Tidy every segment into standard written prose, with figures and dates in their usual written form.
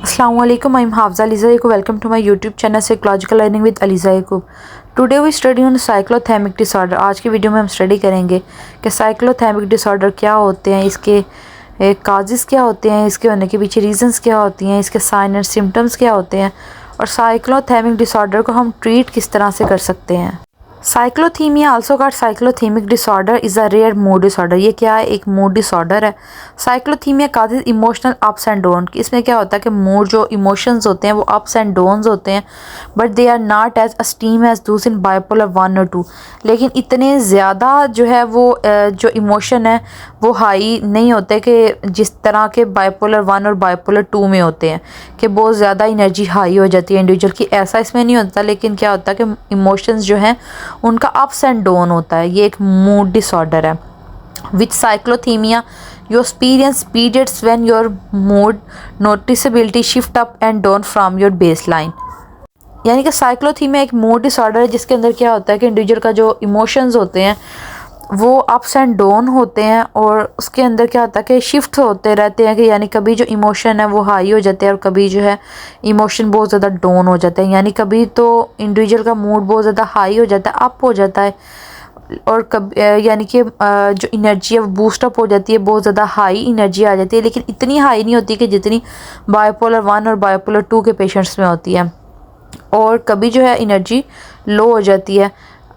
Assalamu alaikum. I'm Hafza Aliza Yaqub. Welcome to my YouTube channel Psychological Learning with Aliza Yaqub. Today we study on cyclothymic disorder. आज की video में हम study करेंगे कि साइक्लोथैमिक disorder क्या होते हैं, इसके काजेस क्या होते हैं, इसके होने के पीछे रीजंस क्या होती हैं, इसके साइन एंड सिम्टम्स क्या होते हैं और साइक्लोथैमिक डिसऑर्डर को हम ट्रीट किस तरह से कर सकते हैं। Cyclothymia also called cyclothymic disorder is a rare mood disorder. ये क्या है? एक मूड डिसऑर्डर है। Cyclothymia causes emotional ups and down. इसमें क्या होता है कि मूड जो इमोशंस होते हैं वो अप्स एंड डाउन्स होते हैं, but they are not as extreme as those in bipolar 1 और 2। लेकिन इतने ज़्यादा जो है वो जो इमोशन है वो हाई नहीं होते कि जिस तरह के बाइपोलर 1 और बाइपोलर 2 में होते हैं कि बहुत ज़्यादा एनर्जी हाई हो जाती है इंडिविजुअल की। ऐसा इसमें नहीं होता, लेकिन क्या होता है कि इमोशंस जो हैं उनका अप्स एंड डाउन होता है। ये एक मूड डिसऑर्डर है। With cyclothymia you experience periods when your mood noticeability shift up and down from your base line. यानी कि साइक्लोथीमिया एक मूड डिसऑर्डर है जिसके अंदर क्या होता है कि इंडिविजुअल का जो इमोशंस होते हैं वो अप्स एंड डाउन होते हैं और उसके अंदर क्या होता है कि शिफ्ट होते रहते हैं कि यानी कभी जो इमोशन है वो हाई हो जाते हैं और कभी जो है इमोशन बहुत ज़्यादा डाउन हो जाते हैं। यानी कभी तो इंडिविजुअल का मूड बहुत ज़्यादा हाई हो जाता है, अप हो जाता है, और कभी यानी कि जो एनर्जी है वो बूस्ट अप हो जाती है, बहुत ज़्यादा हाई एनर्जी आ जाती है, लेकिन इतनी हाई नहीं होती कि जितनी बाइपोलर 1 और बाइपोलर 2 के पेशेंट्स में होती है। और कभी जो है एनर्जी लो हो जाती है,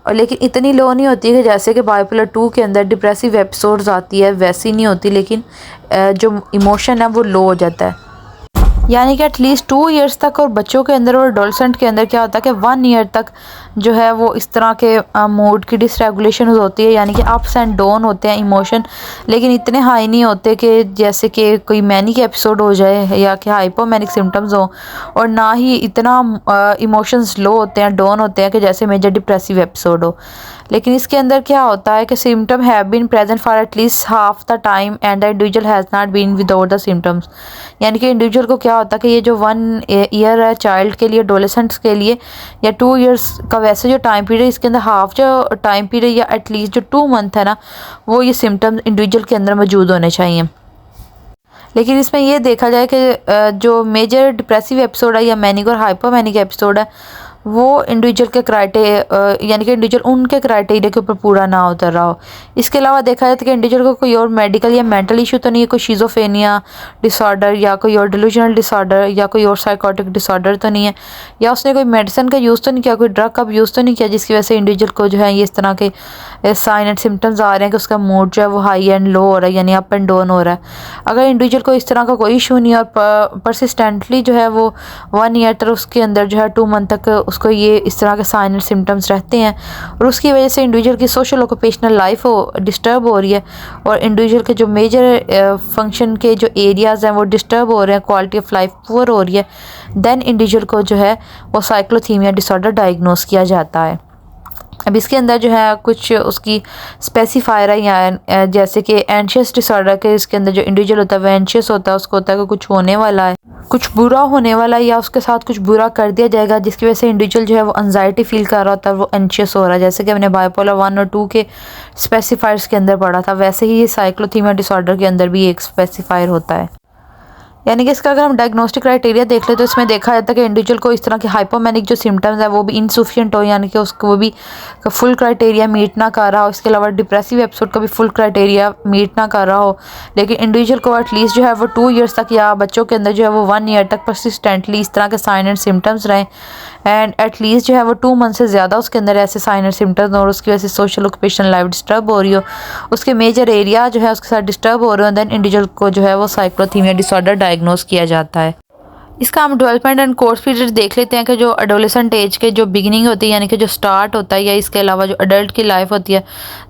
लेकिन इतनी लो नहीं होती कि जैसे कि बाइपोलर 2 के अंदर डिप्रेसिव एपिसोड्स आती है वैसी नहीं होती, लेकिन जो इमोशन है वो लो हो जाता है। यानी कि एटलीस्ट 2 ईयर्स तक, और बच्चों के अंदर और एडोलसेंट के अंदर क्या होता है कि 1 ईयर तक जो है वो इस तरह के मूड की डिसरेगुलेशन होती है। यानी कि अप्स एंड डाउन होते हैं इमोशन, लेकिन इतने हाई नहीं होते कि जैसे कि कोई मैनिक एपिसोड हो जाए या कि हाइपोमैनिक सिम्टम्स हो, और ना ही इतना इमोशंस लो होते हैं, डाउन होते हैं कि जैसे मेजर डिप्रेसिव एपिसोड हो। लेकिन इसके अंदर क्या होता है कि symptom have been present for at least half the time and the individual has not been without the symptoms. यानी कि इंडिविजुअल को क्या होता है कि ये जो 1 ईयर है चाइल्ड के लिए, एडोलेसेंट्स के लिए, या 2 ईयर्स का वैसे जो टाइम पीरियड, इसके अंदर हाफ जो टाइम पीरियड या एटलीस्ट जो 2 मंथ है ना, वो ये सिम्टम्स इंडिविजुअल के अंदर मौजूद होने चाहिए। लेकिन इसमें ये देखा जाए कि जो मेजर डिप्रेसिव एपिसोड है या मैनिक और हाइपोमैनिक एपिसोड है वो इंडिविजुअल के यानी कि इंडिविजुअल उनके क्राइटेरिया के ऊपर पूरा ना उतर रहा हो। इसके अलावा देखा जाए कि इंडिविजुअल को कोई और मेडिकल या मेंटल इशू तो नहीं है, कोई शिज़ोफ्रेनिया डिसऑर्डर या कोई और डिलूजनल डिसऑर्डर या कोई और साइकोटिक डिसऑर्डर तो नहीं है, या उसने कोई मेडिसिन का यूज़ तो नहीं किया, कोई ड्रग का यूज़ तो नहीं किया जिसकी वजह से इंडिविजुअल को जो है ये इस तरह के साइन एंड सिम्टम्स आ रहे हैं कि उसका मूड जो है वो हाई एंड लो हो रहा है, यानी अप एंड डाउन हो रहा है। अगर इंडिविजुअल को इस तरह का कोई इशू नहीं है और परसिस्टेंटली जो है वो 1 ईयर तक उसके अंदर जो है 2 मंथ तक उसको ये इस तरह के साइन एंड सिम्टम्स रहते हैं, और उसकी वजह से इंडिविजुअल की सोशल ऑक्यूपेशनल लाइफ डिस्टर्ब हो रही है और इंडिविजुअल के जो मेजर फंक्शन के जो एरियाज़ हैं वो डिस्टर्ब हो रहे हैं, क्वालिटी ऑफ लाइफ पुअर हो रही है, देन इंडिविजुअल को जो है वो साइक्लोथीमिया डिसऑर्डर डायग्नोस किया जाता है। अब इसके अंदर जो है कुछ उसकी स्पेसिफायर है, या जैसे कि एंशियस डिसऑर्डर के इसके अंदर जो इंडिविजुअल होता है वो एंशियस होता है, उसको होता है कि कुछ होने वाला है, कुछ बुरा होने वाला है, या उसके साथ कुछ बुरा कर दिया जाएगा, जिसकी वजह से इंडिविजुअल जो है वो एंजाइटी फील कर रहा होता है, वो एंशियस हो रहा है। जैसे कि हमने बाइपोलर 1 और 2 के स्पेसिफायर्स के अंदर पढ़ा था, वैसे ही ये साइक्लोथीमिया डिसऑर्डर के अंदर भी एक स्पेसिफायर होता है। यानी कि इसका अगर हम डायग्नोस्टिक क्राइटेरिया देख ले तो इसमें देखा जाता है कि इंडिविजुअल को इस तरह के हाइपोमैनिक जो सिम्टम्स है वो भी इनसफिशिएंट हो, यानी कि उसको वो भी फुल क्राइटेरिया मीट ना कर रहा हो। इसके अलावा डिप्रेसिव एपिसोड का भी फुल क्राइटेरिया मीट ना कर रहा हो, लेकिन इंडिविजुअल को एटलीस्ट जो है वो 2 ईयर्स तक, या बच्चों के अंदर जो है वो 1 ईयर तक परसिस्टेंटली इस तरह के साइन एंड सिम्टम्स रहें, एंड एटलीस्ट जो है वो 2 मंथ से ज़्यादा उसके अंदर ऐसे साइन एंड सिम्टम्स और उसकी वजह से सोशल ऑक्यूपेशनल लाइफ डिस्टर्ब हो रही हो, उसके मेजर एरिया जो है उसके साथ डिस्टर्ब हो रहे हो, देन इंडिविजुअल को जो है वो साइक्लोथीमिया डिसऑर्डर डायग्नोस किया जाता है। इसका हम डेवलपमेंट एंड कोर्स पीरियड देख लेते हैं कि जो एडोलेसेंट एज के जो बिगिनिंग होती है, यानी कि जो स्टार्ट होता है, या इसके अलावा जो अडल्ट की लाइफ होती है,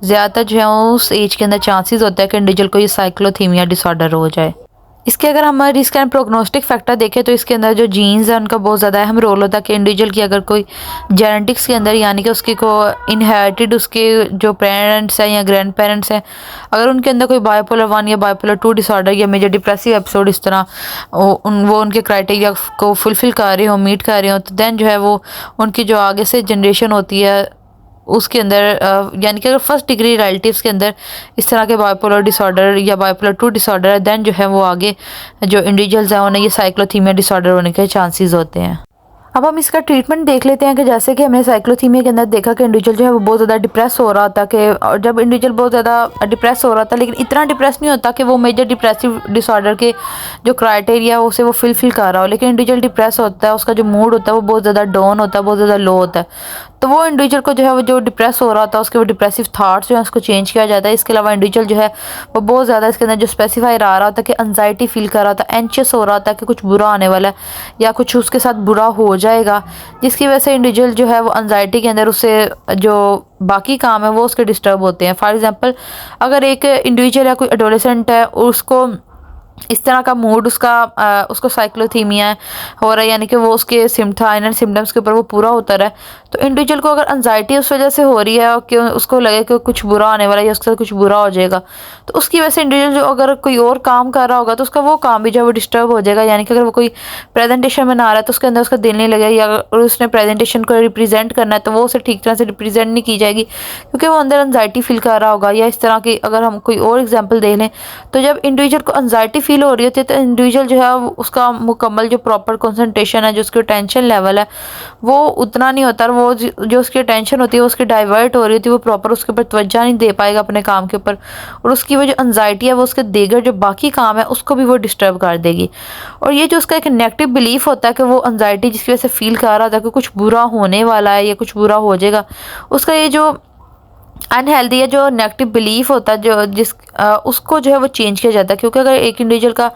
ज़्यादातर जो है उस एज के अंदर चांसेस होता है कि इंडिविजुअल को ये साइक्लोथीमिया डिसऑर्डर हो जाए। इसके अगर हम रिस्क एंड प्रोग्नोस्टिक फैक्टर देखें तो इसके अंदर जो जीन्स है उनका बहुत ज़्यादा अहम रोल होता है कि इंडिविजुअल की अगर कोई जेनेटिक्स के अंदर, यानी कि उसकी को इनहेरिटेड उसके जो पेरेंट्स हैं या ग्रैंड पेरेंट्स हैं, अगर उनके अंदर कोई बाइपोलर 1 या बाइपोलर 2 डिसऑर्डर या मेजर डिप्रेसिव एपिसोड इस तरह वो उनके क्राइटेरिया को फुलफिल कर रहे हो, मीट कर रहे हो, तो दैन जो है वो उनकी जो आगे से जनरेशन होती है उसके अंदर यानी कि अगर फर्स्ट डिग्री रिलेटिव्स के अंदर इस तरह के बाइपोलर डिसऑर्डर या बाइपोलर 2 डिसऑर्डर है, देन जो है वो आगे जो इंडिविजुअल्स हैं उन्हें ये साइक्लोथीमिया डिसऑर्डर होने के चांसेस होते हैं। अब हम इसका ट्रीटमेंट देख लेते हैं कि जैसे कि हमने साइक्लोथीमिया के अंदर देखा कि इंडिविजुअल जो है वो बहुत ज़्यादा डिप्रेस हो रहा था कि, और जब इंडिविजुअल बहुत ज़्यादा डिप्रेस हो रहा था लेकिन इतना डिप्रेस नहीं होता कि वो मेजर डिप्रेसिव डिसऑर्डर के जो क्राइटेरिया उसे वो फिल कर रहा हो, लेकिन इंडिविजुअल डिप्रेस होता है, उसका जो मूड होता है वो बहुत ज़्यादा डाउन होता है, बहुत ज़्यादा लो होता है। तो वो इंडिविजुअल को जो है वो जो डिप्रेस हो रहा था उसके वो डिप्रेसिव थाट्स जो है उसको चेंज किया जाता है। इसके अलावा इंडिविजुअल जो है वो बहुत ज़्यादा इसके अंदर जो स्पेसिफाई आ रहा था कि एंजाइटी फील कर रहा था, एंशियस हो रहा था कि कुछ बुरा आने वाला है या कुछ उसके साथ बुरा हो जाएगा, जिसकी वजह से इंडिविजुअल जो है वो एंजाइटी के अंदर उससे जो बाकी काम है वो उसके डिस्टर्ब होते हैं। फॉर एग्जांपल अगर एक इंडिविजुअल या कोई एडोलेसेंट है और उसको इस तरह का मूड उसको साइक्लोथीमिया हो रहा है, यानी कि वो उसके सिम्टम्स के ऊपर वो पूरा होता रहा है, तो इंडिविजुअल को अगर एंजाइटी उस वजह से हो रही है कि उसको लगे कि कुछ बुरा आने वाला है या उसके साथ कुछ बुरा हो जाएगा, तो उसकी वजह से इंडिविजुअल जो अगर कोई और काम कर रहा होगा तो उसका वो काम भी जो है वो डिस्टर्ब हो जाएगा। यानी कि अगर वो कोई प्रेजेंटेशन बना रहा है तो उसके अंदर उसका दिल नहीं लगेगा, या अगर उसने प्रेजेंटेशन को रिप्रेजेंट करना है तो वो उसे ठीक तरह से रिप्रेजेंट नहीं की जाएगी क्योंकि वो अंदर एंजाइटी फील कर रहा होगा। या इस तरह की अगर हम कोई और एग्जाम्पल देख लें तो जब इंडिविजुअल को एंजाइटी फील हो रही होती है तो इंडिविजुअल जो है उसका मुकम्मल जो प्रॉपर कंसंट्रेशन है, जो उसकी टेंशन लेवल है वो उतना नहीं होता, और वो जो उसकी टेंशन होती है वो उसकी डाइवर्ट हो रही होती है, वो प्रॉपर उसके ऊपर तवज्जो नहीं दे पाएगा अपने काम के ऊपर, और उसकी वो जो एंजाइटी है वो उसके देगर जो बाकी काम है उसको भी वो डिस्टर्ब कर देगी। और ये जो उसका एक नेगेटिव बिलीफ होता है कि वो एंजाइटी जिसकी वजह से फील कर रहा था कि कुछ बुरा होने वाला है या कुछ बुरा हो जाएगा, उसका ये जो अनहेल्दी है जो नेगेटिव बिलीफ होता है उसको जो है वो चेंज किया जाता है। क्योंकि अगर एक इंडिविजुअल का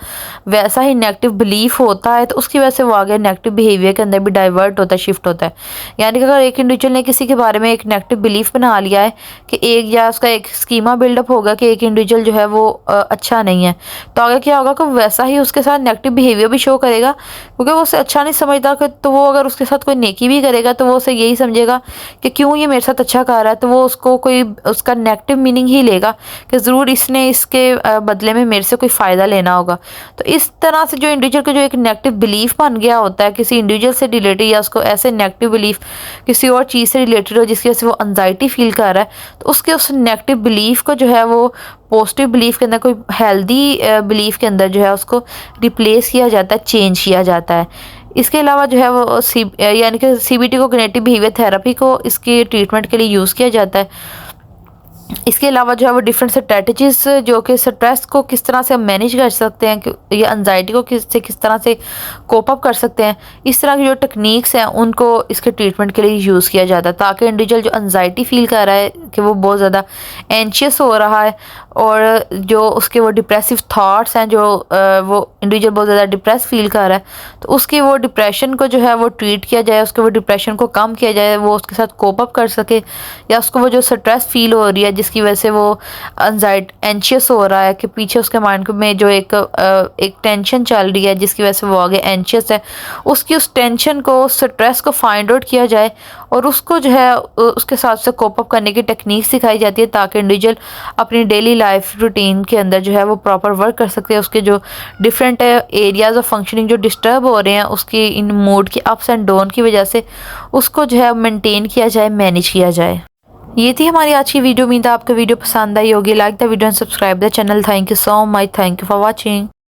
वैसा ही नेगेटिव बिलीफ होता है तो उसकी वजह से वो आगे नेगेटिव बिहेवियर के अंदर भी डाइवर्ट होता है, शिफ्ट होता है। यानी कि अगर एक इंडिविजुअल ने किसी के बारे में एक नेगेटिव बिलीफ बना लिया है कि एक, या उसका एक स्कीमा बिल्डअप होगा कि एक इंडिविजुअल जो है वो अच्छा नहीं है, तो आगे क्या होगा कि वैसा ही उसके साथ नेगेटिव बिहेवियर भी शो करेगा, क्योंकि वो उसे अच्छा नहीं समझता कि, तो वो अगर उसके साथ कोई नेकी भी करेगा तो वो उसे यही समझेगा कि क्यों ये मेरे साथ अच्छा कर रहा है, तो वो उसको उसका नेगेटिव मीनिंग ही लेगा कि ज़रूर इसने इसके बदले में मेरे से कोई फ़ायदा लेना होगा। तो इस तरह से जो इंडिविजुअल का जो एक नेगेटिव बिलीफ बन गया होता है किसी इंडिविजुअल से रिलेटेड, या उसको ऐसे नेगेटिव बिलीफ किसी और चीज़ से रिलेटेड हो जिसकी वजह से वो एंजाइटी फील कर रहा है, तो उसके उस नेगेटिव बिलीफ को जो है वो पॉजिटिव बिलीफ के अंदर, कोई हेल्दी बिलीफ के अंदर जो है उसको रिप्लेस किया जाता है, चेंज किया जाता है। इसके अलावा जो है वो यानी कि CBT को कॉग्निटिव बिहेवियर थेरेपी को इसके ट्रीटमेंट के लिए यूज़ किया जाता है। इसके अलावा जो है वो डिफरेंट स्ट्रेटजीज जो कि स्ट्रेस को किस तरह से हम मैनेज कर सकते हैं या एंजाइटी को किस तरह से कोप अप कर सकते हैं, इस तरह की जो टेक्निक्स हैं उनको इसके ट्रीटमेंट के लिए यूज़ किया जाता है, ताकि इंडिविजुअल जो एंजाइटी फील कर रहा है कि वो बहुत ज़्यादा एंशियस हो रहा है और जो उसके वो डिप्रेसिव थाट्स हैं, जो वो इंडिविजुअल बहुत ज़्यादा डिप्रेस फील कर रहा है, तो उसकी वो डिप्रेशन को जो है वो ट्रीट किया जाए, उसके वो डिप्रेशन को कम किया जाए, वो उसके साथ कोप अप कर सके, या उसको वो जो स्ट्रेस फील हो रही है जिसकी वजह से वो एंशियस हो रहा है कि पीछे उसके माइंड में जो एक टेंशन चल रही है जिसकी वजह से वो आगे एंशियस है, उसकी उस टेंशन को, स्ट्रेस को फाइंड आउट किया जाए और उसको जो है उसके साथ से कोप अप करने की टेक्निक सिखाई जाती है, ताकि इंडिविजुअल अपनी डेली लाइफ रूटीन के अंदर जो है वो प्रॉपर वर्क कर सकते हैं। उसके जो डिफरेंट एरियाज ऑफ फंक्शनिंग जो डिस्टर्ब हो रहे हैं उसकी इन मूड की अप्स एंड डाउन की वजह से उसको जो है मेंटेन किया जाए, मैनेज किया जाए। ये थी हमारी आज की वीडियो। उम्मीद है आपको वीडियो पसंद आई होगी। Like the video and subscribe the channel. Thank you so much. Thank you for watching.